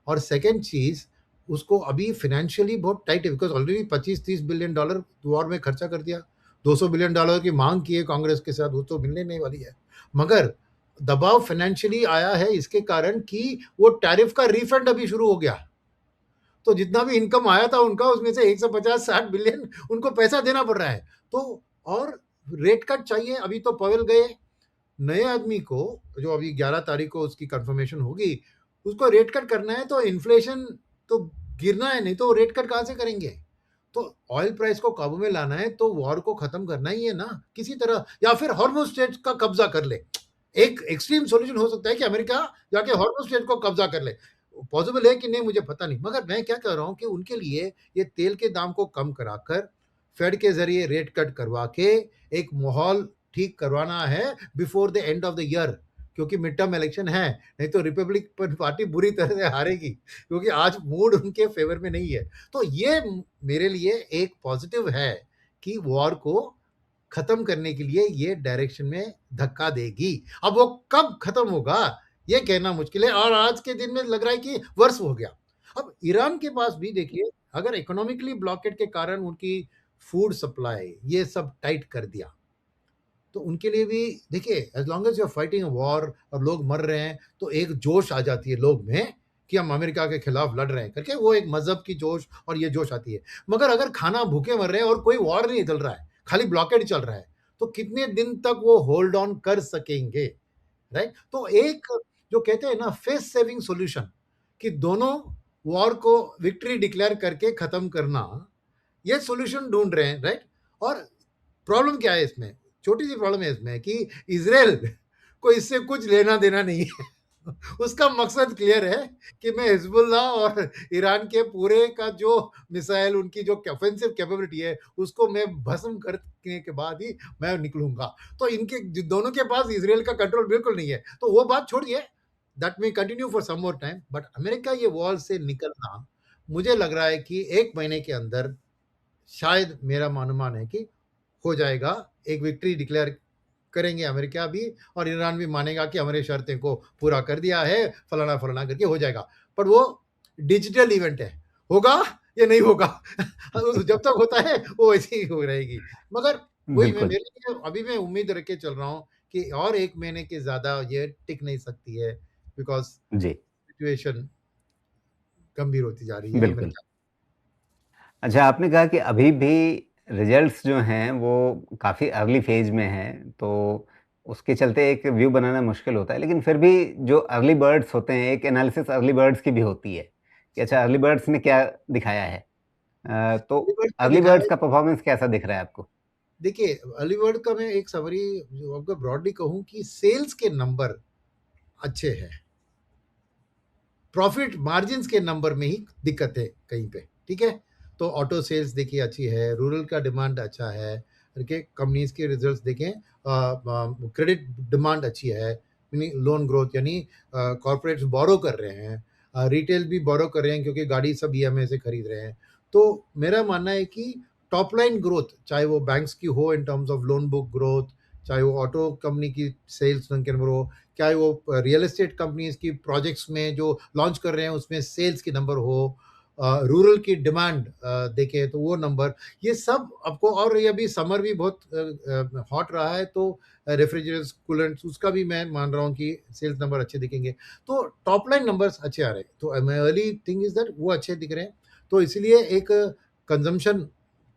और सेकेंड चीज, उसको अभी फाइनेंशियली बहुत टाइट है, because already 25-30 billion dollar war में खर्चा कर दिया। 200 बिलियन डॉलर की मांग की है कांग्रेस के साथ, वो तो मिलने नहीं वाली है। मगर दबाव फाइनेंशियली आया है इसके कारण कि वो टैरिफ का रिफंड अभी शुरू हो गया। तो जितना भी इनकम आया था उनका, उसमें से 150-60 बिलियन उनको पैसा देना पड़ रहा है। तो और रेट कट चाहिए। अभी तो पवेल गए, नए आदमी को, जो अभी 11 तारीख को उसकी कंफर्मेशन होगी, उसको रेट कट करना है। तो इन्फ्लेशन तो गिरना है, नहीं तो रेट कट कहाँ से करेंगे। तो ऑयल प्राइस को काबू में लाना है तो वॉर को खत्म करना ही है ना किसी तरह, या फिर हॉर्मुज़ स्ट्रेट का कब्जा कर ले। एक एक्सट्रीम सॉल्यूशन हो सकता है कि अमेरिका जाके हॉर्मुज़ स्ट्रेट को कब्जा कर ले। पॉसिबल है कि नहीं मुझे पता नहीं, मगर मैं क्या कह रहा हूँ कि उनके लिए ये तेल के दाम को कम कराकर, फेड के ज़रिए रेट कट करवा के एक माहौल ठीक करवाना है before the end of the year, क्योंकि मिड टर्म इलेक्शन है, नहीं तो रिपब्लिकन पार्टी बुरी तरह से हारेगी, क्योंकि आज मूड उनके फेवर में नहीं है। तो ये मेरे लिए एक पॉजिटिव है कि वॉर को खत्म करने के लिए ये डायरेक्शन में धक्का देगी। अब वो कब खत्म होगा ये कहना मुश्किल है, और आज के दिन में लग रहा है कि वर्ष हो गया। अब ईरान के पास भी देखिए, अगर इकोनॉमिकली ब्लॉकेट के कारण उनकी फूड सप्लाई ये सब टाइट कर दिया, तो उनके लिए भी देखिए, as long as you are fighting a war और लोग मर रहे हैं, तो एक जोश आ जाती है लोग में कि हम अमेरिका के खिलाफ लड़ रहे हैं करके, वो एक मजहब की जोश और ये जोश आती है। मगर अगर खाना भूखे मर रहे हैं और कोई वॉर नहीं चल रहा है, खाली ब्लॉकेड चल रहा है, तो कितने दिन तक वो होल्ड ऑन कर सकेंगे, राइट? तो एक जो कहते हैं ना फेस सेविंग सॉल्यूशन, कि दोनों वॉर को विक्ट्री डिक्लेयर करके खत्म करना, ये सॉल्यूशन ढूंढ रहे हैं, राइट? और प्रॉब्लम क्या है इसमें? छोटी सी प्रॉब्लम है इसमें कि इज़राइल को इससे कुछ लेना देना नहीं है। उसका मकसद क्लियर है कि मैं हिजबुल्लाह और ईरान के पूरे का जो मिसाइल, उनकी जो ऑफेंसिव कैपेबिलिटी है, उसको मैं भस्म करने के बाद ही मैं निकलूंगा। तो इनके दोनों के पास इज़राइल का कंट्रोल बिल्कुल नहीं है, तो वो बात छोड़िए, that may continue for some more time, but America ये वॉर से निकलना, मुझे लग रहा है कि 1 महीने के अंदर शायद, मेरा अनुमान है कि हो जाएगा। एक विक्ट्री डिक्लेयर करेंगे अमेरिका भी, और ईरान भी मानेगा कि हमारे शर्तें को पूरा कर दिया है, फलाना फलाना करके हो जाएगा। पर वो डिजिटल इवेंट है, होगा या नहीं होगा। जब तक होता है वो वैसे ही हो रहेगी। मगर वही मैं, बिल्कुल, मेरे लिए अभी मैं उम्मीद रख के चल रहा हूँ कि और 1 महीने के ज़्यादा ये टिक नहीं सकती है, बिकॉज़ जी, सिचुएशन गंभीर होती जा रही है बिल्कुल। अमेरिका। अच्छा, आपने कहा कि अभी भी रिज़ल्ट्स जो हैं, वो काफ़ी अर्ली फ़ेज़ में हैं, तो उसके चलते एक व्यू बनाना मुश्किल होता है। लेकिन फिर भी जो अर्ली बर्ड्स होते हैं, एक एनालिसिस अर्ली बर्ड्स की भी होती है, कि अच्छा अर्ली बर्ड्स ने क्या दिखाया है। तो बॉलीवुड का अर्ली दिखाया बर्ड्स का परफ़ॉर्मेंस कैसा दिख रहा है आपको? देखिए, हॉलीवुड का मैं एक समरी जो आपको ब्रॉडली कहूँ कि सेल्स के नंबर अच्छे हैं। प्रॉफ़िट मार्जिन्स के नंबर में ही दिक्कत है कहीं पे, ठीक है? तो ऑटो सेल्स देखिए अच्छी है, रूरल का डिमांड अच्छा है, ठीक है? कंपनीज़ के रिज़ल्ट्स देखें, क्रेडिट डिमांड अच्छी है, यानी लोन ग्रोथ, यानी कॉर्पोरेट्स बोरो कर रहे हैं, रिटेल भी बोरो कर रहे हैं क्योंकि गाड़ी सब ईएमआई से खरीद रहे हैं। तो मेरा मानना है कि टॉप लाइन ग्रोथ, चाहे वो बैंक्स की हो इन terms of loan book growth, चाहे वो ऑटो कंपनी की सेल्स के नंबर हो, चाहे वो रियल एस्टेट कंपनीज की प्रोजेक्ट्स में जो लॉन्च कर रहे हैं उसमें सेल्स के नंबर हो, रूरल की डिमांड देखें तो वो नंबर, ये सब आपको, और ये अभी समर भी बहुत हॉट रहा है, तो रेफ्रिजरेटर्स कूलेंट्स उसका भी मैं मान रहा हूँ कि सेल्स नंबर अच्छे दिखेंगे। तो टॉप लाइन नंबर्स अच्छे आ रहे हैं, तो मैं अर्ली थिंग इज दैट वो अच्छे दिख रहे हैं। तो इसलिए एक कंजम्पशन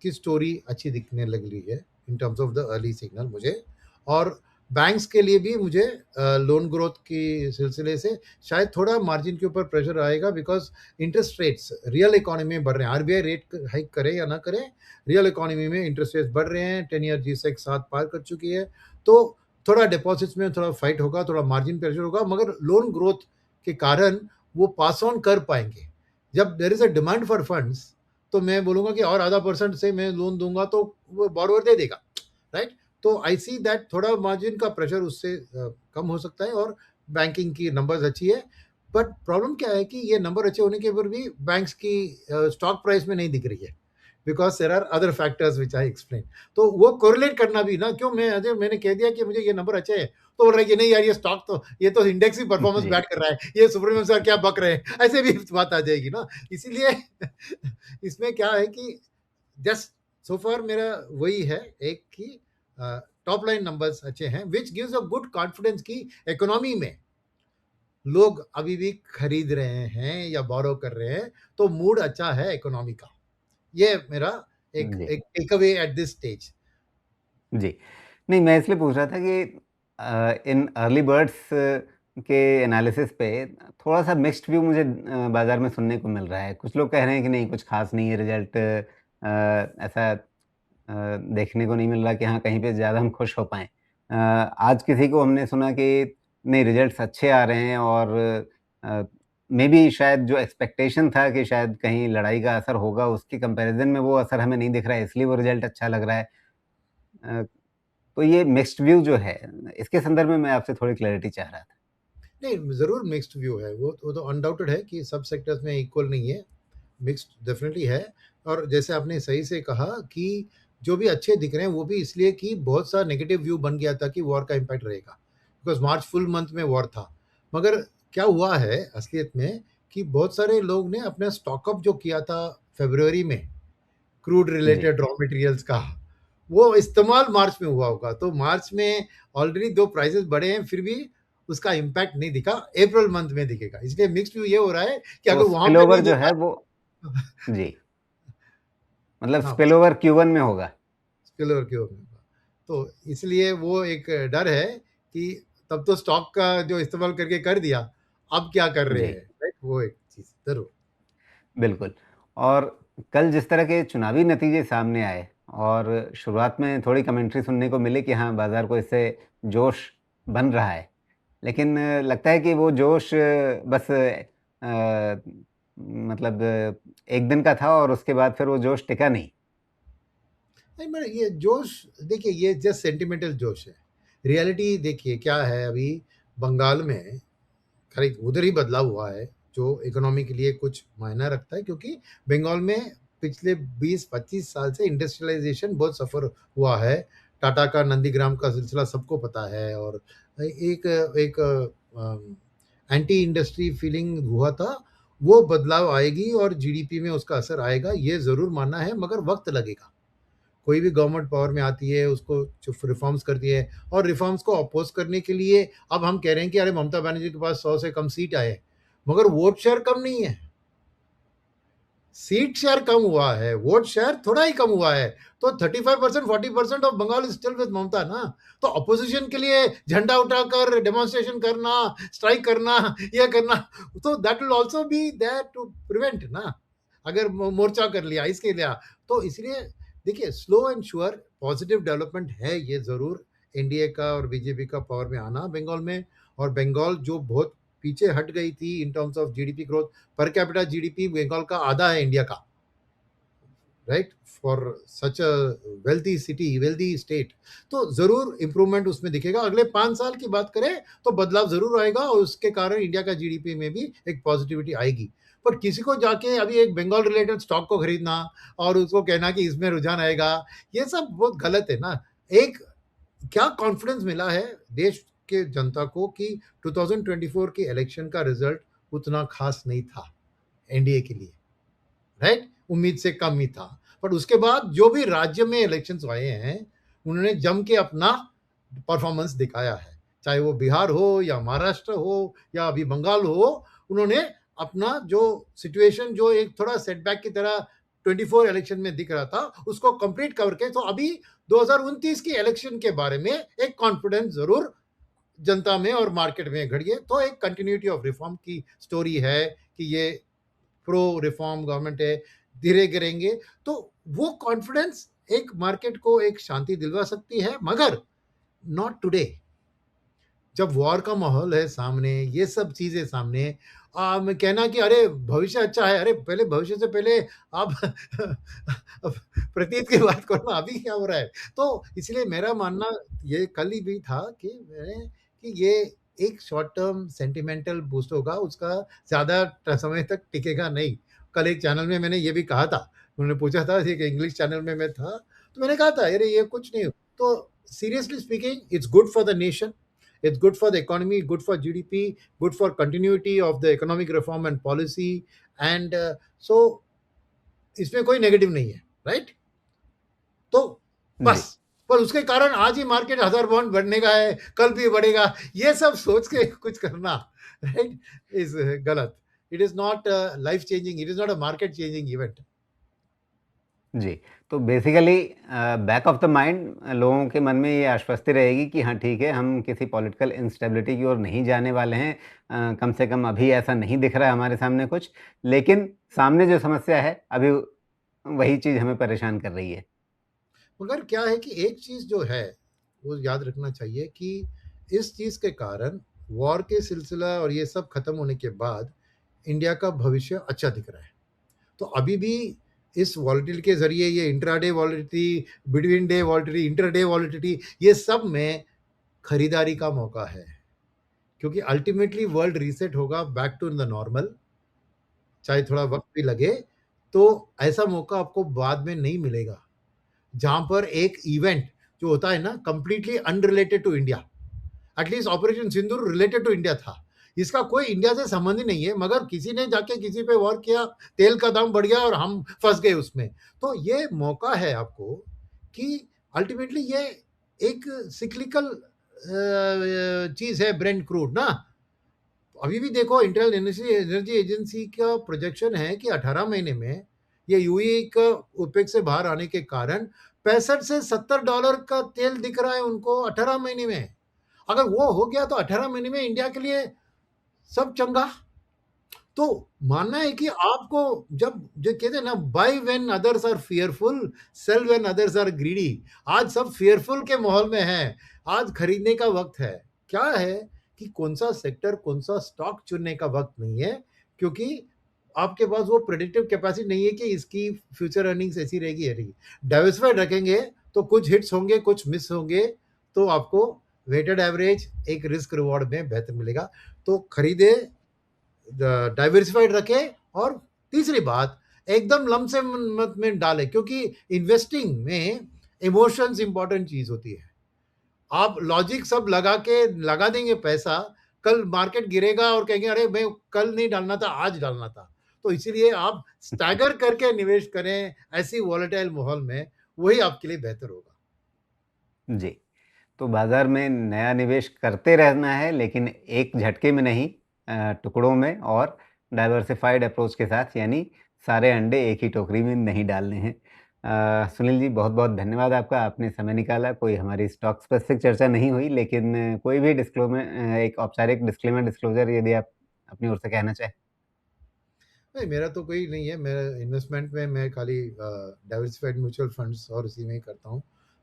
की स्टोरी अच्छी दिखने लग रही है इन terms of the early signal मुझे। और बैंक्स के लिए भी मुझे लोन ग्रोथ के सिलसिले से शायद थोड़ा मार्जिन के ऊपर प्रेशर आएगा, because interest rates real economy में बढ़ रहे हैं। आरबीआई रेट हाइक करे या ना करे, रियल इकोनॉमी में इंटरेस्ट रेट्स बढ़ रहे हैं, 10 ईयर G-Sec 7 पार कर चुकी है। तो थोड़ा डिपॉजिट्स में थोड़ा फाइट होगा, थोड़ा मार्जिन प्रेशर होगा, मगर लोन ग्रोथ के कारण वो पास ऑन कर पाएंगे। जब there is a demand for funds, तो मैं बोलूंगा कि और आधा परसेंट से मैं लोन दूंगा तो वो बोरोवर दे देगा, राइट? तो आई सी दैट थोड़ा मार्जिन का प्रेशर उससे कम हो सकता है, और बैंकिंग की नंबर्स अच्छी है। बट प्रॉब्लम क्या है कि ये नंबर अच्छे होने के पर भी बैंक्स की स्टॉक प्राइस में नहीं दिख रही है, because there are other factors which I explain. तो वो कोरिलेट करना भी ना, क्यों मैं अजय मैंने कह दिया कि मुझे ये नंबर अच्छे हैं, तो बोल रहा है कि नहीं यार ये स्टॉक तो, ये तो इंडेक्स ही परफॉर्मेंस जी, बैट कर रहा है, ये सुब्रमण्यम सर क्या बक रहे हैं, ऐसे भी बात आ जाएगी ना। इसीलिए इसमें क्या है कि जस्ट सो फार मेरा वही है एक कि टॉप लाइन नंबर्स अच्छे हैं, which gives a good confidence कि इकोनॉमी में लोग अभी भी खरीद रहे हैं या बोरो कर रहे हैं, तो मूड अच्छा है इकोनॉमी का। ये मेरा एक जी, एक take away at this stage. जी। नहीं, मैं इसलिए पूछ रहा था कि इन अर्ली बर्ड्स के एनालिसिस पे थोड़ा-सा मिक्स्ड व्यू मुझे बाज़ार में सुनने को मिल रहा है। कुछ लोग कह रहे हैं कि नहीं, कुछ ख़ास नहीं है रिज़ल्ट, ऐसा देखने को नहीं मिल रहा कि हाँ, कहीं पे ज़्यादा हम खुश हो पाएँ। आज किसी को हमने सुना कि नहीं रिज़ल्ट्स अच्छे आ रहे हैं और अ, मेबी शायद जो एक्सपेक्टेशन था कि शायद कहीं लड़ाई का असर होगा, उसके कंपैरिज़न में वो असर हमें नहीं दिख रहा है, इसलिए वो रिज़ल्ट अच्छा लग रहा है। अ, तो ये मिक्स्ड व्यू जो है, इसके संदर्भ में मैं आपसे थोड़ी क्लैरिटी चाह रहा था। नहीं, ज़रूर मिक्स्ड व्यू है। वो तो अनडाउटेड है कि सब सेक्टर्स में इक्वल नहीं है। मिक्स्ड डेफ़िनिटली है। और जैसे आपने सही से कहा कि जो भी अच्छे दिख रहे हैं, वो भी इसलिए कि बहुत सा नेगेटिव व्यू बन गया था कि वॉर का इम्पैक्ट रहेगा। बिकॉज़ मार्च फुल मंथ में वॉर था। मगर क्या हुआ है असलियत में कि बहुत सारे लोग ने अपना स्टॉक अप जो किया था फ़रवरी में, क्रूड जी। रिलेटेड रॉ मटेरियल्स का, वो इस्तेमाल मार्च में हुआ होगा। तो मार्च में ऑलरेडी 2 प्राइसेस बढ़े हैं, फिर भी उसका इम्पैक्ट नहीं दिखा, अप्रैल मंथ में दिखेगा। इसलिए मिक्स्ड व्यू ये हो रहा है कि तो अगर वहाँ पे स्पिलओवर नहीं जो देखा। है वो जी, मतलब हाँ, स्पिलओवर Q1 में होगा। स्पिलओवर की ओर में होगा। तो इसलिए वो एक डर है कि तब तो स्टॉक का जो इस्तेमाल करके कर दिया, अब क्या कर रहे जी, हैं, राइट? वो एक चीज़ ज़रूर। बिल्कुल। और कल जिस तरह के चुनावी नतीजे सामने आए और शुरुआत में थोड़ी कमेंट्री सुनने को मिली कि हाँ, बाज़ार को इससे जोश बन रहा है। लेकिन लगता है कि वो जोश बस मतलब 1 दिन का था और उसके बाद फिर वो जोश टिका नहीं। नहीं, मैं ये जोश, देखिए ये जस्ट सेंटिमेंटल जोश है। रियलिटी देखिए क्या है अभी बंगाल में, खाली उधर ही बदलाव हुआ है, जो इकोनॉमी के लिए कुछ मायना रखता है, क्योंकि बंगाल में पिछले 20-25 साल से इंडस्ट्रियलाइज़ेशन बहुत सफ़र हुआ है। टाटा का नंदीग्राम का सिलसिला सबको पता है। और एक एक एंटी इंडस्ट्री फीलिंग हुआ था, वो बदलाव आएगी और जीडीपी में उसका असर आएगा, ये ज़रूर मानना है, मगर वक़्त लगेगा। कोई भी गवर्नमेंट पावर में आती है, उसको जो रिफॉर्म्स करती है, और रिफॉर्म्स को अपोज करने के लिए अब हम कह रहे हैं कि अरे ममता बनर्जी के पास 100 से कम सीट आए, मगर वोट शेयर कम नहीं है। सीट शेयर कम हुआ है, वोट शेयर थोड़ा ही कम हुआ है। तो 35% 40% of Bengal is still with Mamata ना। तो अपोजिशन के लिए झंडा उठाकर डेमोन्स्ट्रेशन करना, स्ट्राइक करना, ये करना, तो that will also be there to prevent ना। अगर मोर्चा कर लिया इसके लिए, तो इसलिए देखिए slow and sure positive development है ये जरूर, एनडीए का और बीजेपी का पावर में आना बंगाल में। और बंगाल जो बहुत पीछे हट गई थी in terms of GDP growth, per capita GDP Bengal का आधा है इंडिया का, right? For such a wealthy city, wealthy state. तो जरूर इंप्रूवमेंट उसमें दिखेगा। अगले 5 साल की बात करें तो बदलाव जरूर आएगा, और उसके कारण इंडिया का जीडीपी में भी एक पॉजिटिविटी आएगी। पर किसी को जाके अभी एक बंगाल रिलेटेड स्टॉक को खरीदना और उसको कहना कि इसमें रुझान आएगा, ये सब बहुत गलत है ना। एक क्या कॉन्फिडेंस मिला है देश के जनता को कि 2024 के इलेक्शन का रिजल्ट उतना खास नहीं था एनडीए के लिए, राइट? उम्मीद से कम ही था। पर उसके बाद जो भी राज्य में इलेक्शंस आए हैं, उन्होंने जम के अपना परफॉर्मेंस दिखाया है। चाहे वो बिहार हो या महाराष्ट्र हो या अभी बंगाल हो, उन्होंने अपना जो सिचुएशन जो एक थोड़ा सेटबैक की तरह 24 इलेक्शन में दिख रहा था, उसको कंप्लीट करके तो अभी 2029 की इलेक्शन के बारे में एक कॉन्फिडेंस जरूर जनता में और मार्केट में घड़ी है। तो एक कंटिन्यूटी ऑफ रिफॉर्म की स्टोरी है कि ये प्रो रिफॉर्म गवर्नमेंट है, धीरे गिरेंगे। तो वो कॉन्फिडेंस एक मार्केट को एक शांति दिलवा सकती है, मगर नॉट टुडे। जब वॉर का माहौल है सामने, ये सब चीजें सामने, मैं कहना कि अरे भविष्य अच्छा है, अरे पहले भविष्य से पहले आप प्रतीत की बात करो ना, अभी क्या हो रहा है। तो इसलिए मेरा मानना ये कल ही भी था कि ये एक शॉर्ट टर्म सेंटिमेंटल बूस्ट होगा, उसका ज्यादा समय तक टिकेगा नहीं। कल एक चैनल में मैंने ये भी कहा था, उन्होंने पूछा था, एक इंग्लिश चैनल में मैं था, तो मैंने कहा था अरे ये कुछ नहीं। तो seriously speaking, it's good for the nation, it's good for the economy, good for GDP, good for continuity of the economic reform and policy, and so इसमें कोई नेगेटिव नहीं है, राइट? तो जी। बस, पर उसके कारण आज ही मार्केट 1000 बॉन्ड बढ़ने का है, कल भी बढ़ेगा, ये सब सोच के कुछ करना, राइट, इज गलत। It is not life changing, it is not a market changing event. जी, तो basically back of the mind लोगों के मन में ये आश्वस्ति रहेगी कि हाँ, ठीक है, हम किसी पॉलिटिकल इंस्टेबिलिटी की ओर नहीं जाने वाले हैं। कम से कम अभी ऐसा नहीं दिख रहा है हमारे सामने कुछ। लेकिन सामने जो समस्या है, अभी वही चीज़ हमें परेशान कर रही है। मगर क्या है कि एक चीज़ जो है, वो याद रखना चाहिए कि इस चीज़ के कारण वॉर के सिलसिला और ये सब खत्म होने के बाद इंडिया का भविष्य अच्छा दिख रहा है। तो अभी भी इस वॉलेटिलिटी के ज़रिए ये intraday volatility, between day volatility, intraday volatility, ये सब में खरीदारी का मौका है। क्योंकि अल्टीमेटली वर्ल्ड रीसेट होगा बैक टू द नॉर्मल, चाहे थोड़ा वक़्त भी लगे, तो ऐसा मौका आपको बाद में नहीं मिलेगा। जहाँ पर एक इवेंट जो होता है ना completely unrelated to India, at least operation Sindoor related to India था। इसका कोई इंडिया से संबंध ही नहीं है, मगर किसी ने जाके किसी पे वॉर किया, तेल का दाम बढ़ गया और हम फँस गए उसमें। तो ये मौका है आपको कि अल्टीमेटली ये एक सिक्लिकल चीज़ है ब्रेंट क्रूड ना। अभी भी देखो इंटरनल एनर्जी एनर्जी एजेंसी का प्रोजेक्शन है कि 18 महीने में ये यूएई का ओपेक से बाहर आने के कारण 65 से $70 का तेल दिख रहा है उनको 18 महीने में। अगर वो हो गया तो 18 महीने में इंडिया के लिए सब चंगा। तो मानना है कि आपको जब जो कहते हैं ना, buy when others are fearful, sell when others are greedy. आज सब फियरफुल के माहौल में हैं, आज खरीदने का वक्त है। क्या है कि कौन सा सेक्टर, कौन सा स्टॉक चुनने का वक्त नहीं है, क्योंकि आपके पास वो प्रेडिक्टिव कैपेसिटी नहीं है कि इसकी फ्यूचर अर्निंग्स ऐसी रहेगी या रहेगी। डाइवर्सिफाइड रखेंगे तो कुछ हिट्स होंगे, कुछ मिस होंगे, तो आपको वेटेड एवरेज एक रिस्क रिवॉर्ड में बेहतर मिलेगा। तो खरीदे, डाइवर्सिफाइड रखें, और तीसरी बात, एकदम लमसम मत में डालें, क्योंकि इन्वेस्टिंग में इमोशंस इंपॉर्टेंट चीज होती है। आप लॉजिक सब लगा के लगा देंगे पैसा, कल मार्केट गिरेगा और कहेंगे अरे मैं कल नहीं डालना था, आज डालना था। तो इसीलिए आप स्टैगर करके निवेश करें ऐसी वॉलेटाइल माहौल में, वही आपके लिए बेहतर होगा। जी। तो बाज़ार में नया निवेश करते रहना है, लेकिन एक झटके में नहीं, टुकड़ों में और डाइवर्सिफ़ाइड अप्रोच के साथ, यानी सारे अंडे एक ही टोकरी में नहीं डालने हैं। सुनील जी, बहुत-बहुत धन्यवाद आपका, आपने समय निकाला। कोई हमारी स्टॉक स्पेसिफ़िक चर्चा नहीं हुई, लेकिन कोई भी एक औपचारिक डिस्क्लेमर, डिस्क्लोज़र यदि आप अपनी ओर से कहना चाहें? नहीं, मेरा तो कोई नहीं है। मैं इन्वेस्टमेंट में मैं खाली डाइवर्सिफाइड म्यूचुअल फंड्स और उसी में ही करता हूँ।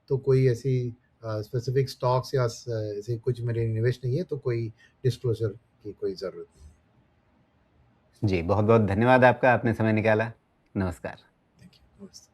तो कोई ऐसी स्पेसिफिक स्टॉक्स या ऐसे कुछ मेरे निवेश नहीं है, तो कोई डिस्क्लोजर की कोई ज़रूरत नहीं है। जी, बहुत-बहुत धन्यवाद आपका, आपने समय निकाला। नमस्कार। Thank you. नमस्ते।